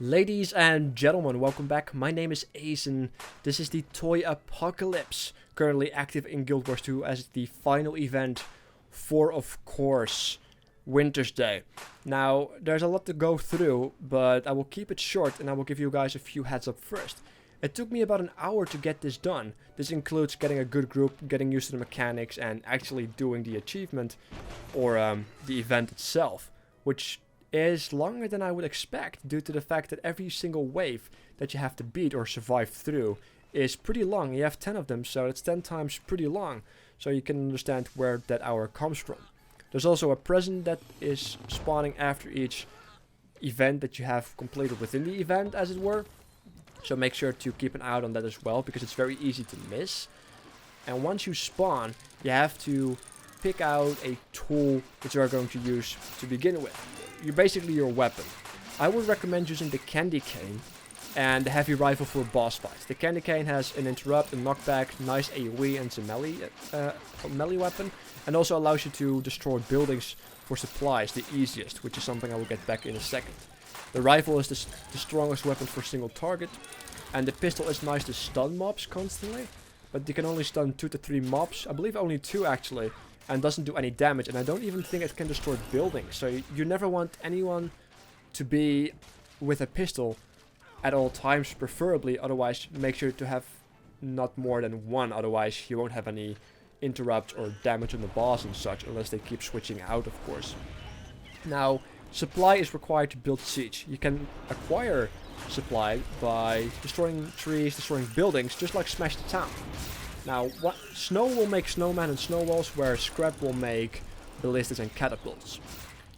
Ladies and gentlemen, welcome back. My name is Ace and this is the Toypocalypse, currently active in Guild Wars 2 as the final event for, of course, Wintersday. Now, there's a lot to go through, but I will keep it short and I will give you guys a few heads up first. It took me about an hour to get this done. This includes getting a good group, getting used to the mechanics, and actually doing the achievement, or the event itself, which is longer than I would expect due to the fact that every single wave that you have to beat or survive through is pretty long. You have 10 of them, so it's 10 times pretty long, so you can understand where that hour comes from. There's also a present that is spawning after each event that you have completed within the event, as it were. So make sure to keep an eye out on that as well, because it's very easy to miss. And once you spawn, you have to pick out a tool that you are going to use to begin with. You're basically your weapon. I would recommend using the candy cane and the heavy rifle for boss fights. The candy cane has an interrupt, a knockback, nice AoE, and some melee weapon, and also allows you to destroy buildings for supplies the easiest, which is something I will get back in a second. The rifle is the strongest weapon for single target, and the pistol is nice to stun mobs constantly, but you can only stun 2 to 3 mobs, I believe only 2 actually, and doesn't do any damage, and I don't even think it can destroy buildings. So you never want anyone to be with a pistol at all times, preferably. Otherwise, make sure to have not more than one, otherwise you won't have any interrupts or damage on the boss and such, unless they keep switching out, of course. Now, supply is required to build siege. You can acquire supply by destroying trees, destroying buildings, just like Smash the Town. Now, snow will make snowmen and snowballs, where scrap will make ballistas and catapults.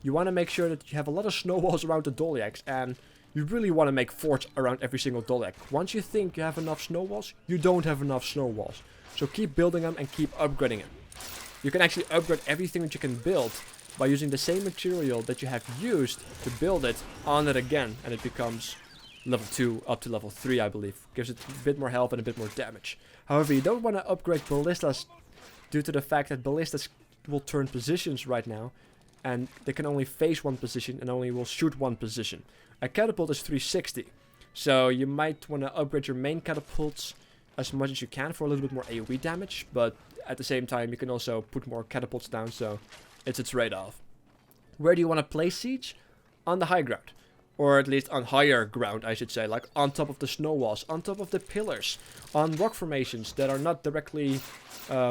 You want to make sure that you have a lot of snowballs around the Doliacs, and you really want to make forts around every single Doliac. Once you think you have enough snowballs, you don't have enough snowballs. So keep building them and keep upgrading them. You can actually upgrade everything that you can build by using the same material that you have used to build it on it again, and it becomes level 2 up to level 3, I believe. Gives it a bit more health and a bit more damage. However, you don't want to upgrade ballistas due to the fact that ballistas will turn positions right now, and they can only face one position and only will shoot one position. A catapult is 360, so you might want to upgrade your main catapults as much as you can for a little bit more AoE damage, but at the same time you can also put more catapults down, so it's a trade-off. Where do you want to place siege? On the high ground. Or at least on higher ground, I should say, like on top of the snow walls, on top of the pillars, on rock formations that are not directly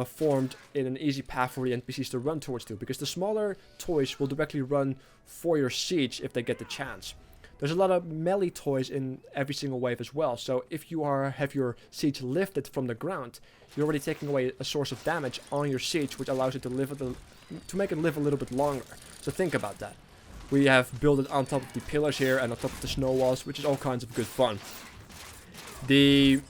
formed in an easy path for the NPCs to run towards to, because the smaller toys will directly run for your siege if they get the chance. There's a lot of melee toys in every single wave as well, so if you have your siege lifted from the ground, you're already taking away a source of damage on your siege, which allows it to make it live a little bit longer. So think about that. We have built it on top of the pillars here and on top of the snow walls, which is all kinds of good fun. The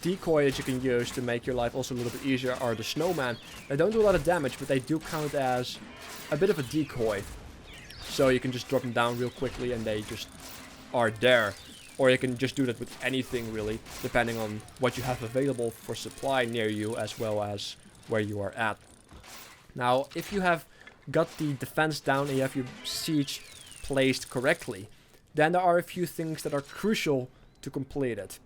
decoy that you can use to make your life also a little bit easier are the snowmen. They don't do a lot of damage, but they do count as a bit of a decoy. So you can just drop them down real quickly and they just are there. Or you can just do that with anything really, depending on what you have available for supply near you as well as where you are at. Now, if you have got the defense down and you have your siege placed correctly, then there are a few things that are crucial to complete it.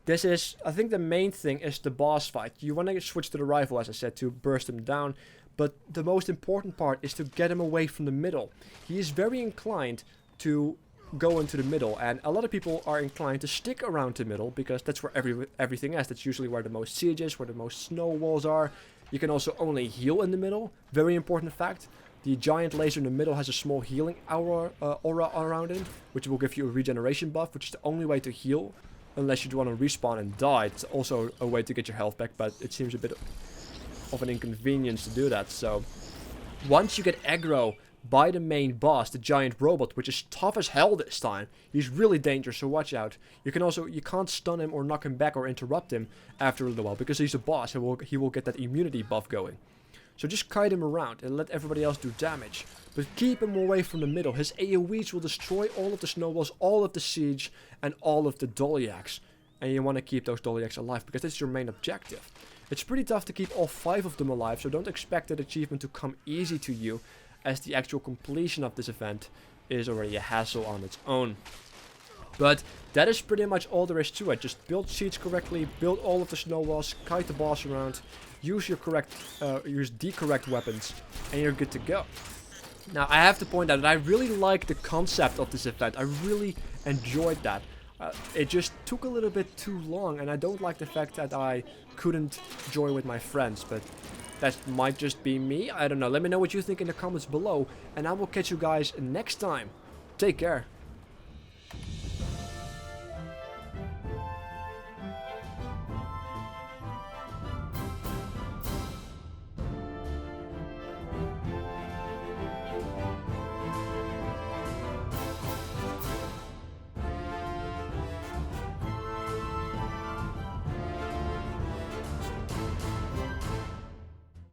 This is, I think the main thing is the boss fight. You want to switch to the rifle, as I said, to burst him down, but the most important part is to get him away from the middle. He is very inclined to go into the middle, and a lot of people are inclined to stick around the middle because that's where everything is. That's usually where the most siege is, where the most snow walls are. You can also only heal in the middle. Very important fact. The giant laser in the middle has a small healing aura around it, which will give you a regeneration buff, which is the only way to heal, unless you want to respawn and die. It's also a way to get your health back, but it seems a bit of an inconvenience to do that. So once you get aggro by the main boss, the giant robot, which is tough as hell this time, he's really dangerous, so watch out. You can't stun him or knock him back or interrupt him after a little while, because he's a boss. He will get that immunity buff going. So just kite him around and let everybody else do damage. But keep him away from the middle. His AoEs will destroy all of the snowballs, all of the siege, and all of the Doliacs. And you want to keep those Doliacs alive, because that's your main objective. It's pretty tough to keep all 5 of them alive, so don't expect that achievement to come easy to you, as the actual completion of this event is already a hassle on its own. But that is pretty much all there is to it. Just build seeds correctly, build all of the snowballs, kite the boss around, use the correct weapons, and you're good to go. Now, I have to point out that I really like the concept of this event. I really enjoyed that. It just took a little bit too long, and I don't like the fact that I couldn't join with my friends, but that might just be me. I don't know. Let me know what you think in the comments below, and I will catch you guys next time. Take care.